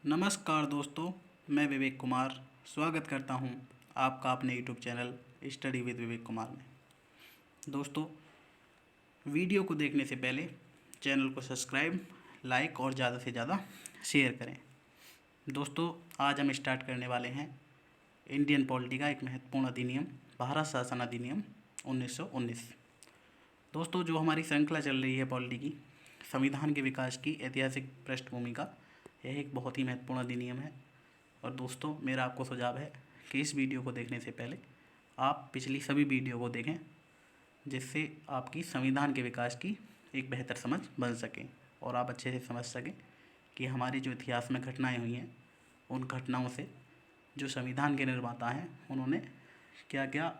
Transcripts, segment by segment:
नमस्कार दोस्तों, मैं विवेक कुमार स्वागत करता हूं आपका अपने YouTube channel study with Vivek Kumar में। दोस्तों, वीडियो को देखने से पहले चैनल को सब्सक्राइब, लाइक और ज़्यादा से ज़्यादा शेयर करें। दोस्तों, आज हम स्टार्ट करने वाले हैं इंडियन पॉलिटी का एक महत्वपूर्ण अधिनियम, भारत शासन अधिनियम 1919। दोस्तों, जो हमारी श्रृंखला चल रही है पॉलिटी की, संविधान के विकास की ऐतिहासिक पृष्ठभूमि का, यह एक बहुत ही महत्वपूर्ण अधिनियम है। और दोस्तों, मेरा आपको सुझाव है कि इस वीडियो को देखने से पहले आप पिछली सभी वीडियो को देखें, जिससे आपकी संविधान के विकास की एक बेहतर समझ बन सके और आप अच्छे से समझ सकें कि हमारे जो इतिहास में घटनाएं हुई हैं, उन घटनाओं से जो संविधान के निर्माता हैं उन्होंने क्या क्या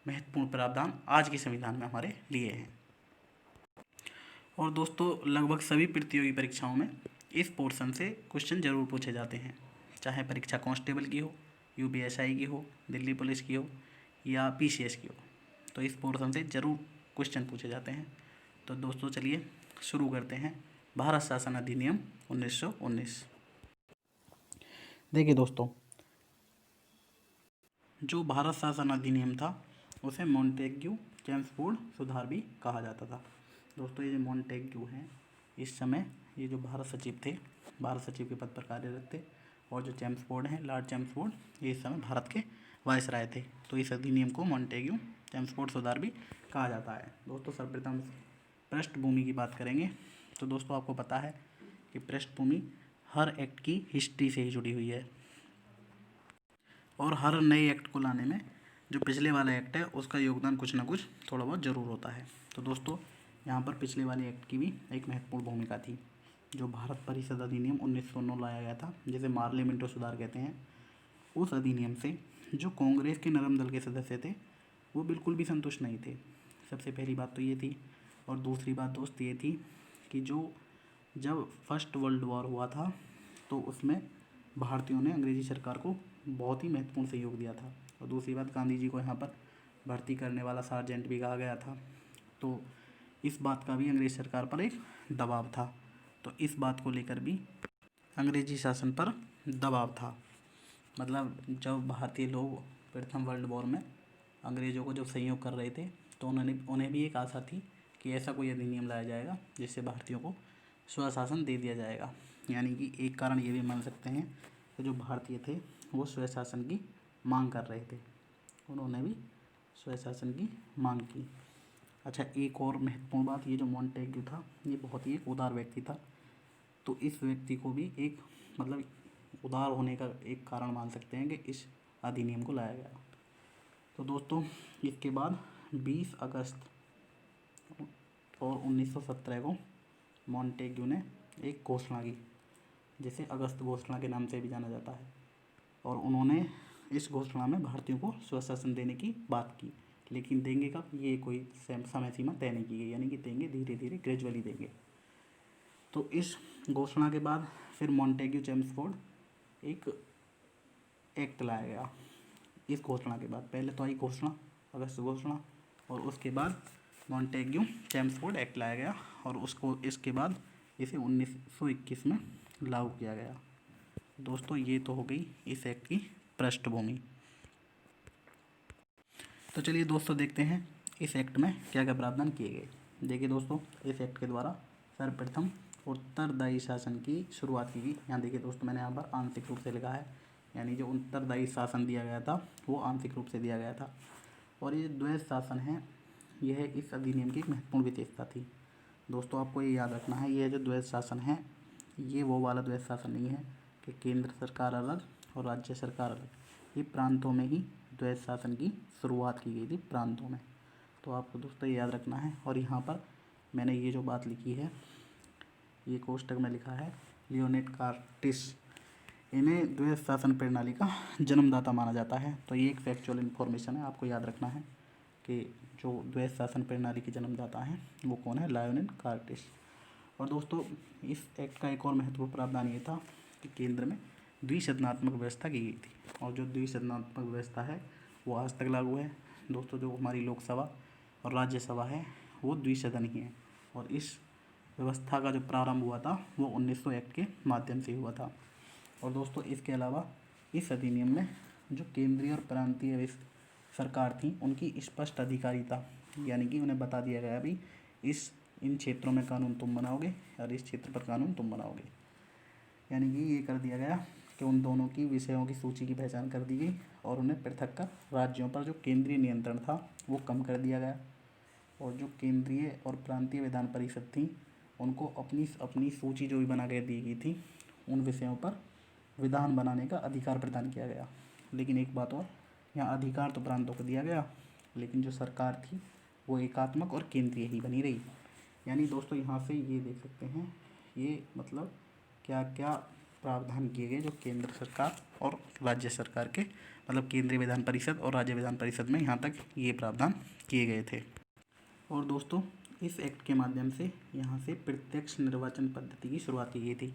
महत्वपूर्ण प्रावधान आज के संविधान में हमारे लिए हैं। और दोस्तों, लगभग सभी प्रतियोगी परीक्षाओं में इस पोर्शन से क्वेश्चन जरूर पूछे जाते हैं, चाहे परीक्षा कांस्टेबल की हो, यूपीएसआई की हो, दिल्ली पुलिस की हो या पीसीएस की हो, तो इस पोर्शन से ज़रूर क्वेश्चन पूछे जाते हैं। तो दोस्तों, चलिए शुरू करते हैं भारत शासन अधिनियम 1919। देखिए दोस्तों, जो भारत शासन अधिनियम था उसे मॉन्टेग्यू चेम्सफोर्ड सुधार भी कहा जाता था। दोस्तों, ये जो मॉन्टेग्यू हैं, इस समय ये जो भारत सचिव थे, भारत सचिव के पद पर कार्यरत थे, और जो चेम्सफोर्ड हैं, लॉर्ड चेम्सफोर्ड, ये इस समय भारत के वायसराय थे। तो इस अधिनियम को मॉन्टेग्यू चेम्सफोर्ड सुधार भी कहा जाता है। दोस्तों, सर्वप्रथम पृष्ठभूमि की बात करेंगे तो दोस्तों, आपको पता है कि पृष्ठभूमि हर एक्ट की हिस्ट्री से ही जुड़ी हुई है और हर नए एक्ट को लाने में जो पिछले वाला एक्ट है उसका योगदान कुछ ना कुछ थोड़ा बहुत ज़रूर होता है। तो दोस्तों, यहाँ पर पिछले वाले एक्ट की भी एक महत्वपूर्ण भूमिका थी। जो भारत परिषद अधिनियम 1909 लाया गया था, जिसे मार्ले मिंटो सुधार कहते हैं, उस अधिनियम से जो कांग्रेस के नरम दल के सदस्य थे वो बिल्कुल भी संतुष्ट नहीं थे। सबसे पहली बात तो ये थी। और दूसरी बात दोस्त ये थी कि जब फर्स्ट वर्ल्ड वॉर हुआ था तो उसमें भारतीयों ने अंग्रेजी सरकार को बहुत ही महत्वपूर्ण सहयोग दिया था। और दूसरी बात, गांधी जी को यहाँ पर भर्ती करने वाला सार्जेंट भी कहा गया था। तो इस बात का भी अंग्रेज सरकार पर एक दबाव था। तो इस बात को लेकर भी अंग्रेजी शासन पर दबाव था। मतलब जब भारतीय लोग प्रथम वर्ल्ड वॉर में अंग्रेज़ों को जब सहयोग कर रहे थे तो उन्हें भी एक आशा थी कि ऐसा कोई अधिनियम लाया जाएगा जिससे भारतीयों को स्वशासन दे दिया जाएगा। यानी कि एक कारण ये भी मान सकते हैं कि जो भारतीय थे वो स्वशासन की मांग कर रहे थे, उन्होंने भी स्वशासन की मांग की। अच्छा, एक और महत्वपूर्ण बात, ये जो मॉन्टेग्यू था ये बहुत ही एक उदार व्यक्ति था। तो इस व्यक्ति को भी एक मतलब उदार होने का एक कारण मान सकते हैं कि इस अधिनियम को लाया गया। तो दोस्तों, इसके बाद 20 अगस्त और 1917 को मॉन्टेग्यू ने एक घोषणा की, जिसे अगस्त घोषणा के नाम से भी जाना जाता है। और उन्होंने इस घोषणा में भारतीयों को स्वशासन देने की बात की, लेकिन देंगे कब, ये कोई समय सीमा तय नहीं की गई, यानी कि देंगे धीरे धीरे, ग्रेजुअली देंगे। तो इस घोषणा के बाद फिर मॉन्टेग्यू चेम्सफोर्ड एक एक्ट लाया गया। इस घोषणा के बाद पहले तो आई घोषणा, अगस्त घोषणा, और उसके बाद मॉन्टेग्यू चेम्सफोर्ड एक्ट लाया गया और इसके बाद इसे 1921 में लागू किया गया। दोस्तों, ये तो हो गई इस एक्ट की पृष्ठभूमि। तो चलिए दोस्तों, देखते हैं इस एक्ट में क्या क्या प्रावधान किए गए। देखिए दोस्तों, इस एक्ट के द्वारा सर्वप्रथम उत्तरदायी शासन की शुरुआत की गई। यहाँ देखिए दोस्तों, मैंने यहाँ पर आंशिक रूप से लिखा है, यानी जो उत्तरदायी शासन दिया गया था वो आंशिक रूप से दिया गया था। और ये द्वैध शासन है, यह इस अधिनियम की एक महत्वपूर्ण विशेषता थी। दोस्तों, आपको ये याद रखना है, यह जो द्वैध शासन है ये वो वाला द्वैध शासन नहीं है कि केंद्र सरकार अलग और राज्य सरकार अलग। ये प्रांतों में ही द्वैध शासन की शुरुआत की गई थी, प्रांतों में। तो आपको दोस्तों ये याद रखना है। और यहाँ पर मैंने ये जो बात लिखी है, ये कोष्टक में लिखा है, लियोनेट कार्टिस, इन्हें द्वैध शासन प्रणाली का जन्मदाता माना जाता है। तो ये एक फैक्चुअल इन्फॉर्मेशन है, आपको याद रखना है कि जो द्वैध शासन प्रणाली के जन्मदाता हैं वो कौन है, लियोनेट कार्टिस। और दोस्तों, इस एक्ट का एक और महत्वपूर्ण प्रावधान ये था कि केंद्र में द्विसदनात्मक व्यवस्था की गई थी। और जो द्विसदनात्मक व्यवस्था है वो आज तक लागू है। दोस्तों, जो हमारी लोकसभा और राज्यसभा है वो द्विसदन ही है। और इस व्यवस्था का जो प्रारंभ हुआ था वो 1900 एक्ट के माध्यम से हुआ था। और दोस्तों इसके अलावा इस अधिनियम में जो केंद्रीय और प्रांतीय सरकार थी उनकी स्पष्ट अधिकारिता, यानी कि उन्हें बता दिया गया भी इन क्षेत्रों में कानून तुम बनाओगे और इस क्षेत्र पर कानून तुम बनाओगे। यानी कि ये कर दिया गया कि उन दोनों की विषयों की सूची की पहचान कर दी गई और उन्हें पृथक कर राज्यों पर जो केंद्रीय नियंत्रण था वो कम कर दिया गया। और जो केंद्रीय और प्रांतीय विधान परिषद थी उनको अपनी अपनी सूची जो भी बना के दी गई थी उन विषयों पर विधान बनाने का अधिकार प्रदान किया गया। लेकिन एक बात और, यहाँ अधिकार तो प्रांतों को दिया गया लेकिन जो सरकार थी वो एकात्मक और केंद्रीय ही बनी रही। यानी दोस्तों यहाँ से ये देख सकते हैं ये मतलब क्या क्या प्रावधान किए गए जो केंद्र सरकार और राज्य सरकार के मतलब केंद्रीय विधान परिषद और राज्य विधान परिषद में यहाँ तक ये प्रावधान किए गए थे। और दोस्तों इस एक्ट के माध्यम से यहाँ से प्रत्यक्ष निर्वाचन पद्धति की शुरुआत की गई थी।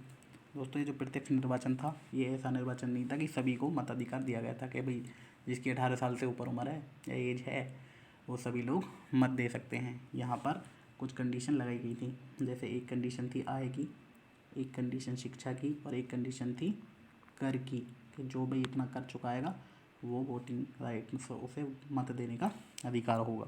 दोस्तों ये जो प्रत्यक्ष निर्वाचन था ये ऐसा निर्वाचन नहीं था कि सभी को मताधिकार दिया गया था कि भाई जिसकी 18 साल से ऊपर उम्र है या एज है वो सभी लोग मत दे सकते हैं। यहाँ पर कुछ कंडीशन लगाई गई थी, जैसे एक कंडीशन थी आय की, एक कंडीशन शिक्षा की और एक कंडीशन थी कर की, कि जो भी इतना कर चुकाएगा वो वोटिंग राइट उसे मत देने का अधिकार होगा।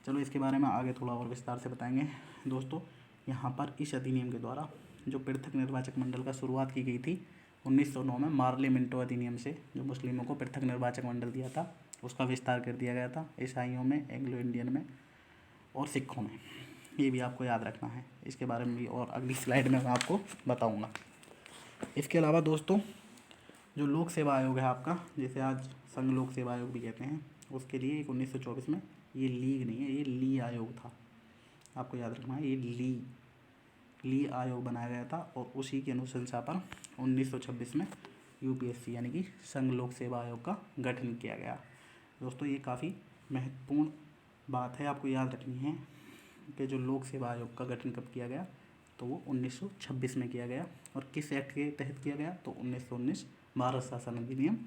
चलो इसके बारे में आगे थोड़ा और विस्तार से बताएंगे। दोस्तों यहाँ पर इस अधिनियम के द्वारा जो पृथक निर्वाचक मंडल का शुरुआत की गई थी 1909 में मार्ले मिंटो अधिनियम से, जो मुस्लिमों को पृथक निर्वाचक मंडल दिया था उसका विस्तार कर दिया गया था ईसाइयों में, एंग्लो इंडियन में और सिखों में। ये भी आपको याद रखना है, इसके बारे में भी और अगली स्लाइड में मैं आपको बताऊंगा। इसके अलावा दोस्तों जो लोक सेवा आयोग है आपका, जिसे आज संघ लोक सेवा आयोग भी कहते हैं, उसके लिए एक 1924 में, ये लीग नहीं है ये ली आयोग था, आपको याद रखना है, ये ली आयोग बनाया गया था और उसी की अनुशंसा पर 1926 में यूपीएससी यानी कि संघ लोक सेवा आयोग का गठन किया गया। दोस्तों ये काफ़ी महत्वपूर्ण बात है, आपको याद रखनी है कि जो लोक सेवा आयोग का गठन कब किया गया, तो वो 1926 में किया गया। और किस एक्ट के तहत किया गया, तो 1919 भारत शासन अधिनियम।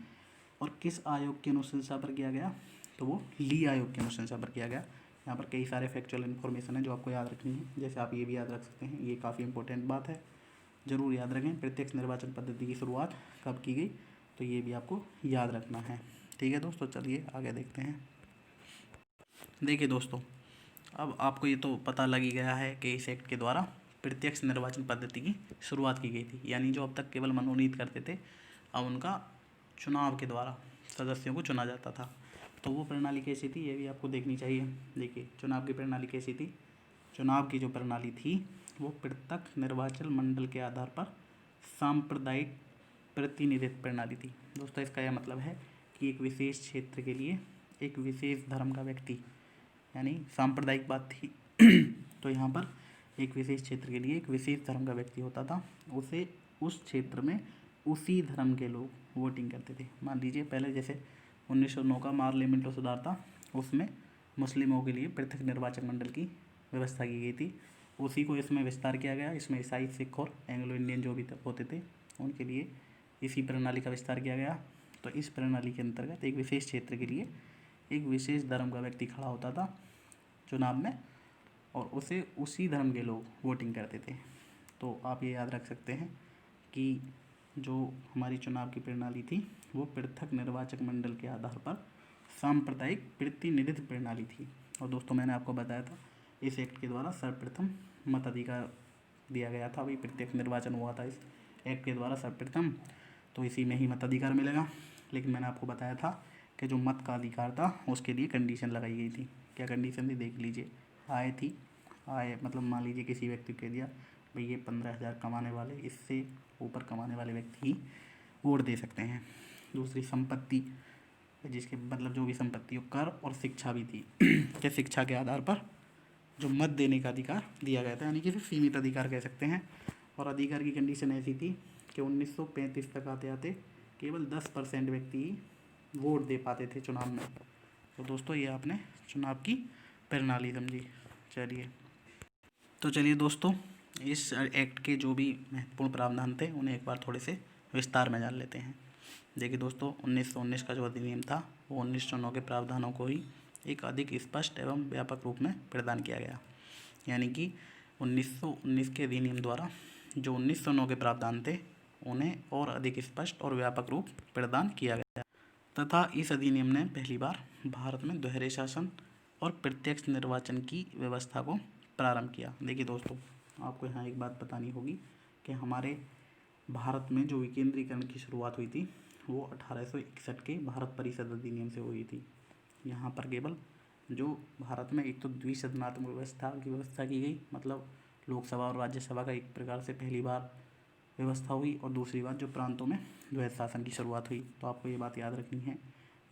और किस आयोग की अनुशंसा पर किया गया, तो वो ली आयोग की अनुशंसा पर किया गया। यहाँ पर कई सारे फैक्चुअल इन्फॉर्मेशन है जो आपको याद रखनी है, जैसे आप ये भी याद रख सकते हैं, ये काफ़ी इंपॉर्टेंट बात है, ज़रूर याद रखें। प्रत्यक्ष निर्वाचन पद्धति की शुरुआत कब की गई, तो ये भी आपको याद रखना है। ठीक है दोस्तों, चलिए आगे देखते हैं। देखिए दोस्तों, अब आपको ये तो पता लग ही गया है कि इस एक्ट के द्वारा प्रत्यक्ष निर्वाचन पद्धति की शुरुआत की गई थी, यानी जो अब तक केवल मनोनीत करते थे अब उनका चुनाव के द्वारा सदस्यों को चुना जाता था। तो वो प्रणाली कैसी थी ये भी आपको देखनी चाहिए। देखिए चुनाव की प्रणाली कैसी थी, चुनाव की जो प्रणाली थी वो पृथक निर्वाचन मंडल के आधार पर सांप्रदायिक प्रतिनिधित्व प्रणाली थी। दोस्तों इसका यह मतलब है कि एक विशेष क्षेत्र के लिए एक विशेष धर्म का व्यक्ति, यानी सांप्रदायिक बात थी तो यहाँ पर एक विशेष क्षेत्र के लिए एक विशेष धर्म का व्यक्ति होता था, उसे उस क्षेत्र में उसी धर्म के लोग वोटिंग करते थे। मान लीजिए पहले जैसे 1909 का मार्ले मिंटो सुधार था, उसमें मुस्लिमों के लिए पृथक निर्वाचक मंडल की व्यवस्था की गई थी, उसी को इसमें विस्तार किया गया। इसमें ईसाई, सिख और एंग्लो इंडियन जो भी होते थे उनके लिए इसी प्रणाली का विस्तार किया गया। तो इस प्रणाली के अंतर्गत एक विशेष क्षेत्र के लिए एक विशेष धर्म का व्यक्ति खड़ा होता था चुनाव में और उसे उसी धर्म के लोग वोटिंग करते थे। तो आप ये याद रख सकते हैं कि जो हमारी चुनाव की प्रणाली थी वो पृथक निर्वाचक मंडल के आधार पर सांप्रदायिक प्रतिनिधित्व प्रणाली थी। और दोस्तों मैंने आपको बताया था इस एक्ट के द्वारा सर्वप्रथम मताधिकार दिया गया था, अभी प्रत्यक्ष निर्वाचन हुआ था इस एक्ट के द्वारा सर्वप्रथम, तो इसी में ही मताधिकार मिलेगा। लेकिन मैंने आपको बताया था कि जो मत का अधिकार था उसके लिए कंडीशन लगाई गई थी। क्या कंडीशन थी देख लीजिए, आय थी, आय मतलब मान लीजिए किसी व्यक्ति को कह दिया भाई ये 15,000 कमाने वाले, इससे ऊपर कमाने वाले व्यक्ति ही वोट दे सकते हैं। दूसरी संपत्ति, जिसके मतलब जो भी संपत्ति हो, कर और शिक्षा भी थी कि शिक्षा के आधार पर जो मत देने का अधिकार दिया गया था, यानी कि सीमित अधिकार कह सकते हैं। और अधिकार की कंडीशन ऐसी थी कि 1935 तक आते आते केवल 10% व्यक्ति ही वोट दे पाते थे चुनाव में। तो दोस्तों ये आपने चुनाव की प्रणाली समझी। चलिए दोस्तों, इस एक्ट के जो भी महत्वपूर्ण प्रावधान थे उन्हें एक बार थोड़े से विस्तार में जान लेते हैं। देखिए दोस्तों, 1919 का जो अधिनियम था वो 1909 के प्रावधानों को ही एक अधिक स्पष्ट एवं व्यापक रूप में प्रदान किया गया। यानी कि 1919 के अधिनियम द्वारा जो 1909 के प्रावधान थे उन्हें और अधिक स्पष्ट और व्यापक रूप प्रदान किया गया तथा इस अधिनियम ने पहली बार भारत में दोहरे शासन और प्रत्यक्ष निर्वाचन की व्यवस्था को प्रारंभ किया। देखिए दोस्तों, आपको यहाँ एक बात बतानी होगी कि हमारे भारत में जो विकेंद्रीकरण की शुरुआत हुई थी वो 1861 के भारत परिषद अधिनियम से हुई थी। यहाँ पर केवल जो भारत में एक तो द्विसदनात्मक व्यवस्था की व्यवस्था की गई, मतलब लोकसभा और राज्यसभा का एक प्रकार से पहली बार व्यवस्था हुई, और दूसरी बात जो प्रांतों में द्वैध शासन की शुरुआत हुई। तो आपको ये बात याद रखनी है,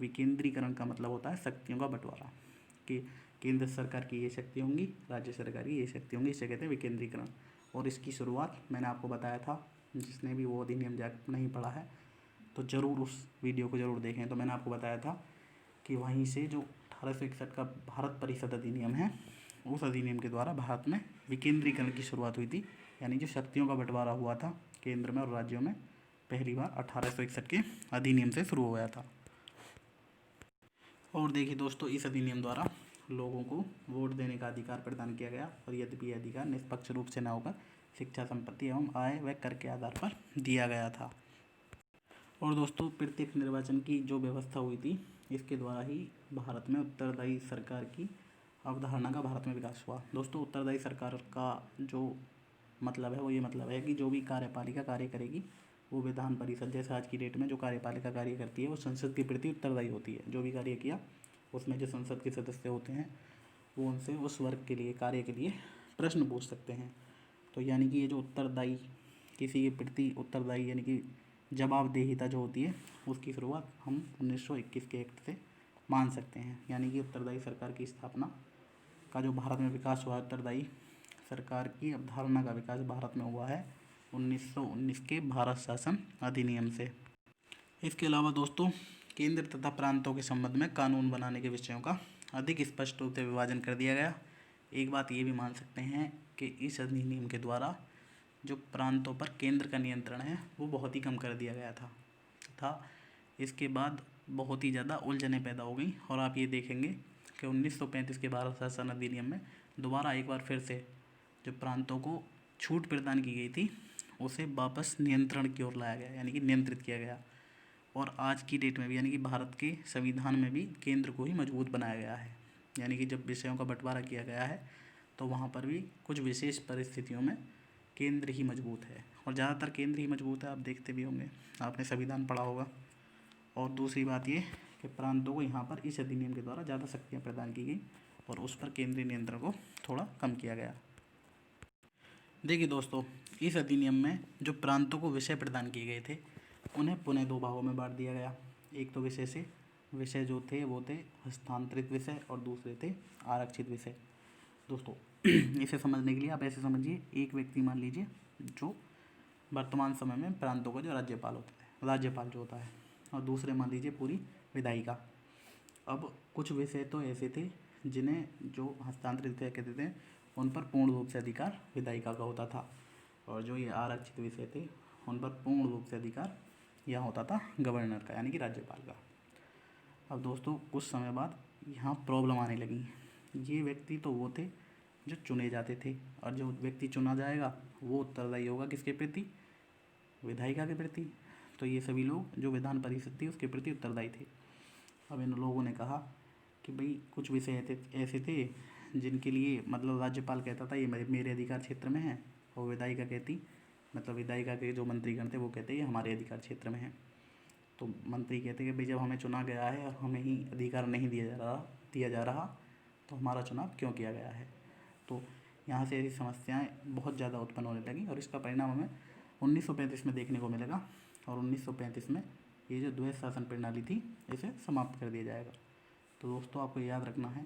विकेंद्रीकरण का मतलब होता है शक्तियों का बंटवारा, कि केंद्र सरकार की ये शक्ति होंगी, राज्य सरकार की ये शक्ति होंगी, इसे कहते हैं विकेंद्रीकरण। और इसकी शुरुआत मैंने आपको बताया था, जिसने भी वो अधिनियम नहीं पढ़ा है तो ज़रूर उस वीडियो को ज़रूर देखें। तो मैंने आपको बताया था कि वहीं से जो 1861 का भारत परिषद अधिनियम है, उस अधिनियम के द्वारा भारत में विकेंद्रीकरण की शुरुआत हुई थी, यानी जो शक्तियों का बंटवारा हुआ था केंद्र में और राज्यों में, पहली बार 1861 के अधिनियम से शुरू हो गया था। और देखिए दोस्तों, इस अधिनियम द्वारा लोगों को वोट देने का अधिकार प्रदान किया गया, और यद्यपि यह अधिकार निष्पक्ष रूप से न होकर शिक्षा, संपत्ति एवं आय व कर के आधार पर दिया गया था। और दोस्तों, प्रत्यक्ष निर्वाचन की जो व्यवस्था हुई थी, इसके द्वारा ही भारत में उत्तरदायी सरकार की अवधारणा का भारत में विकास हुआ। दोस्तों, उत्तरदायी सरकार का जो मतलब है वो ये मतलब है कि जो भी कार्यपालिका कार्य करेगी वो विधान परिषद, जैसे आज की डेट में जो कार्यपालिका कार्य करती है वो संसद के प्रति उत्तरदायी होती है। जो भी कार्य किया उसमें जो संसद के सदस्य होते हैं वो उनसे उस वर्ग के लिए, कार्य के लिए प्रश्न पूछ सकते हैं। तो यानी कि ये जो उत्तरदायी, किसी के प्रति उत्तरदायी यानी कि जवाबदेहिता जो होती है, उसकी शुरुआत हम 1921 के एक्ट से मान सकते हैं। यानी कि उत्तरदायी सरकार की स्थापना का जो भारत में विकास हुआ, उत्तरदायी सरकार की अवधारणा का विकास भारत में हुआ है 1919 के भारत शासन अधिनियम से। इसके अलावा दोस्तों, केंद्र तथा प्रांतों के संबंध में कानून बनाने के विषयों का अधिक स्पष्ट रूप से विभाजन कर दिया गया। एक बात ये भी मान सकते हैं कि इस अधिनियम के द्वारा जो प्रांतों पर केंद्र का नियंत्रण है वो बहुत ही कम कर दिया गया था। इसके बाद बहुत ही ज़्यादा उलझनें पैदा हो गई, और आप ये देखेंगे कि 1935 के भारत शासन अधिनियम में दोबारा एक बार फिर से जो प्रांतों को छूट प्रदान की गई थी उसे वापस नियंत्रण की ओर लाया गया, यानी कि नियंत्रित किया गया। और आज की डेट में भी, यानी कि भारत के संविधान में भी केंद्र को ही मजबूत बनाया गया है। यानी कि जब विषयों का बंटवारा किया गया है तो वहाँ पर भी कुछ विशेष परिस्थितियों में केंद्र ही मजबूत है, और ज़्यादातर केंद्र ही मजबूत है। आप देखते भी होंगे, आपने संविधान पढ़ा होगा। और दूसरी बात ये कि प्रांतों को यहाँ पर इस अधिनियम के द्वारा ज़्यादा शक्तियाँ प्रदान की गई और उस पर केंद्रीय नियंत्रण को थोड़ा कम किया गया। देखिए दोस्तों, इस अधिनियम में जो प्रांतों को विषय प्रदान किए गए थे उन्हें पुनः दो भागों में बांट दिया गया। एक तो विषय जो थे वो थे हस्तांतरित विषय, और दूसरे थे आरक्षित विषय। दोस्तों, इसे समझने के लिए आप ऐसे समझिए, एक व्यक्ति मान लीजिए जो वर्तमान समय में प्रांतों का जो राज्यपाल जो होता है, और दूसरे मान लीजिए पूरी विधायिका। अब कुछ विषय तो ऐसे थे जिन्हें जो हस्तांतरित विषय कहते थे उन पर पूर्ण रूप से अधिकार विधायिका का होता था, और जो ये आरक्षित विषय थे उन पर पूर्ण रूप से अधिकार यहाँ होता था गवर्नर का, यानी कि राज्यपाल का। अब दोस्तों, कुछ समय बाद यहाँ प्रॉब्लम आने लगी। ये व्यक्ति तो वो थे जो चुने जाते थे, और जो व्यक्ति चुना जाएगा वो उत्तरदायी होगा किसके प्रति? विधायिका के प्रति। तो ये सभी लोग जो विधान परिषद थी उसके प्रति उत्तरदायी थे। अब इन लोगों ने कहा कि भाई कुछ विषय ऐसे थे जिनके लिए मतलब राज्यपाल कहता था ये मेरे अधिकार क्षेत्र में है, और विधायिका कहती, मतलब विधायिका के जो मंत्रीगण थे वो कहते ये हमारे अधिकार क्षेत्र में है। तो मंत्री कहते कि भाई जब हमें चुना गया है और हमें ही अधिकार नहीं दिया जा रहा तो हमारा चुनाव क्यों किया गया है। तो यहाँ से ऐसी समस्याएं बहुत ज़्यादा उत्पन्न होने लगी, और इसका परिणाम हमें 1935 में देखने को मिलेगा। और 1935 में ये जो द्वैध शासन प्रणाली थी इसे समाप्त कर दिया जाएगा। तो दोस्तों, आपको याद रखना है,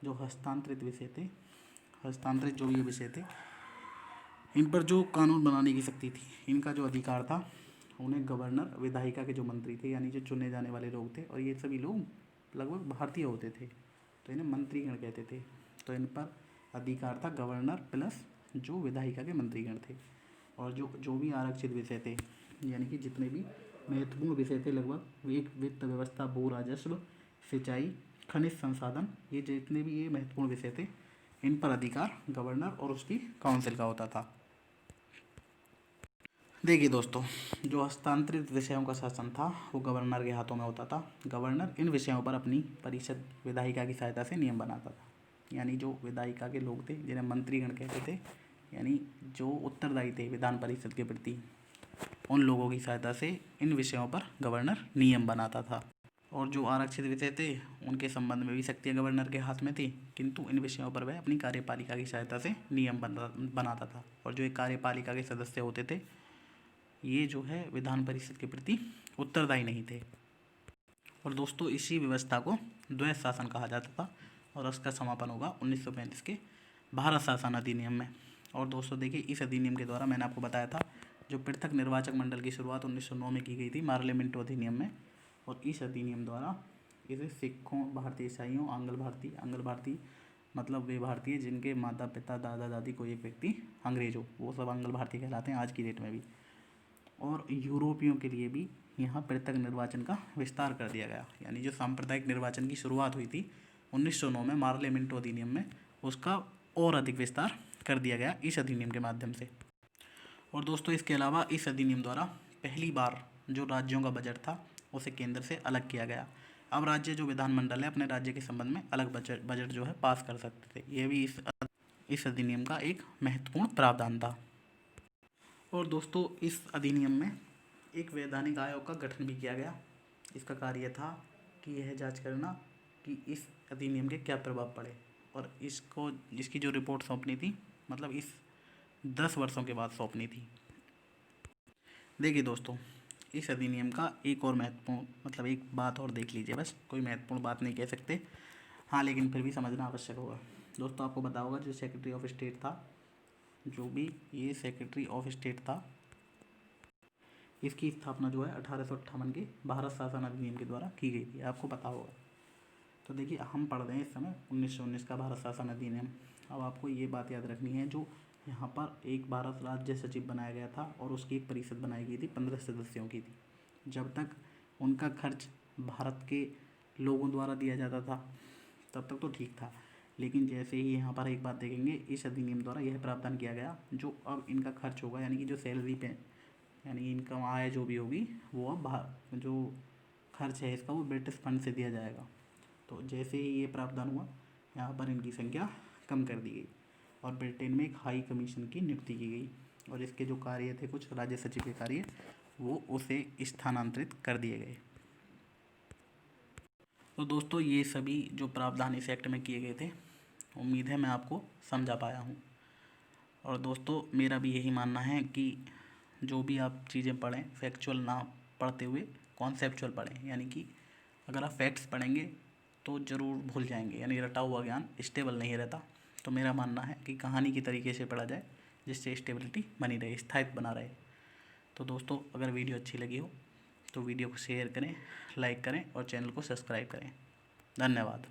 जो हस्तांतरित विषय थे, हस्तांतरित जो ये विषय थे, इन पर जो कानून बनाने की शक्ति थी, इनका जो अधिकार था, उन्हें गवर्नर, विधायिका के जो मंत्री थे यानी जो चुने जाने वाले लोग थे, और ये सभी लोग लगभग भारतीय होते थे तो इन्हें मंत्रीगण कहते थे। तो इन पर अधिकार था गवर्नर प्लस जो विधायिका के मंत्रीगण थे। और जो भी आरक्षित विषय थे, यानी कि जितने भी महत्वपूर्ण विषय थे, लगभग एक वित्त व्यवस्था, भू राजस्व, सिंचाई, खनिज संसाधन, ये जितने भी ये महत्वपूर्ण विषय थे, इन पर अधिकार गवर्नर और उसकी काउंसिल का होता था। देखिए दोस्तों, जो हस्तांतरित विषयों का शासन था वो गवर्नर के हाथों में होता था। गवर्नर इन विषयों पर अपनी परिषद विधायिका की सहायता से नियम बनाता था। यानी जो विधायिका के लोग थे जिन्हें मंत्रीगण कहते थे, यानी जो उत्तरदायी थे विधान परिषद के प्रति, उन लोगों की सहायता से इन विषयों पर गवर्नर नियम बनाता था। और जो आरक्षित विषय थे उनके संबंध में भी शक्तियाँ गवर्नर के हाथ में थी, किंतु इन विषयों पर वह अपनी कार्यपालिका की सहायता से नियम बनाता था। और जो एक कार्यपालिका के सदस्य होते थे, ये जो है विधान परिषद के प्रति उत्तरदायी नहीं थे। और दोस्तों, इसी व्यवस्था को द्वैध शासन कहा जाता था और उसका समापन होगा 1935 के भारत शासन अधिनियम में। और दोस्तों देखिए, इस अधिनियम के द्वारा मैंने आपको बताया था जो पृथक निर्वाचक मंडल की शुरुआत 1909 में की गई थी मार्लियामेंटो अधिनियम में। और इस अधिनियम द्वारा इसे सिखों, भारतीय ईसाइयों, आंग्ल भारतीय मतलब वे भारतीय जिनके माता पिता दादा दादी कोई एक व्यक्ति अंग्रेज हो, वो सब आंग्ल भारतीय कहलाते हैं आज की डेट में भी। और यूरोपियों के लिए भी यहाँ पृथक निर्वाचन का विस्तार कर दिया गया। यानी जो सांप्रदायिक निर्वाचन की शुरुआत हुई थी 1909 में मार्लियामेंटो अधिनियम में, उसका और अधिक विस्तार कर दिया गया इस अधिनियम के माध्यम से। और दोस्तों, इसके अलावा इस अधिनियम द्वारा पहली बार जो राज्यों का बजट था उसे केंद्र से अलग किया गया। अब राज्य जो विधानमंडल है अपने राज्य के संबंध में अलग बजट जो है पास कर सकते थे। ये भी इस अधिनियम का एक महत्वपूर्ण प्रावधान था। और दोस्तों, इस अधिनियम में एक वैधानिक आयोग का गठन भी किया गया। इसका कार्य था कि यह जांच करना कि इस अधिनियम के क्या प्रभाव पड़े, और इसकी जो रिपोर्ट सौंपनी थी, मतलब इस 10 वर्षों के बाद सौंपनी थी। देखिए दोस्तों, इस अधिनियम का एक और महत्वपूर्ण मतलब एक बात और देख लीजिए, बस कोई महत्वपूर्ण बात नहीं कह सकते, हाँ, लेकिन फिर भी समझना आवश्यक होगा। दोस्तों, आपको पता होगा जो सेक्रेटरी ऑफ स्टेट था, जो भी ये सेक्रेटरी ऑफ स्टेट था, इसकी स्थापना जो है 1858 के भारत शासन अधिनियम के द्वारा की गई थी, आपको पता होगा। तो देखिए, हम पढ़ रहे हैं इस समय 1919 का भारत शासन अधिनियम। अब आपको ये बात याद रखनी है, जो यहाँ पर एक भारत राज्य सचिव बनाया गया था और उसकी एक परिषद बनाई गई थी, 15 सदस्यों की थी। जब तक उनका खर्च भारत के लोगों द्वारा दिया जाता था तब तक तो ठीक था, लेकिन जैसे ही यहाँ पर एक बात देखेंगे, इस अधिनियम द्वारा यह प्रावधान किया गया जो अब इनका खर्च होगा, यानी कि जो सैलरी पे यानी इनकम आय जो भी होगी वो अब जो खर्च है इसका वो ब्रिटिश फंड से दिया जाएगा। तो जैसे ही ये प्रावधान हुआ, यहाँ पर इनकी संख्या कम कर दी गई और ब्रिटेन में एक हाई कमीशन की नियुक्ति की गई, और इसके जो कार्य थे कुछ राज्य सचिव के कार्य वो उसे स्थानांतरित कर दिए गए। तो दोस्तों, ये सभी जो प्रावधान इस एक्ट में किए गए थे, उम्मीद है मैं आपको समझा पाया हूँ। और दोस्तों, मेरा भी यही मानना है कि जो भी आप चीज़ें पढ़ें, फैक्चुअल ना पढ़ते हुए कॉन्सेप्चुअल पढ़ें। यानी कि अगर आप फैक्ट्स पढ़ेंगे तो ज़रूर भूल जाएंगे, यानी रटा हुआ ज्ञान स्टेबल नहीं रहता। तो मेरा मानना है कि कहानी की तरीके से पढ़ा जाए, जिससे स्टेबिलिटी बनी रहे, स्थायित्व बना रहे। तो दोस्तों, अगर वीडियो अच्छी लगी हो तो वीडियो को शेयर करें, लाइक करें और चैनल को सब्सक्राइब करें। धन्यवाद।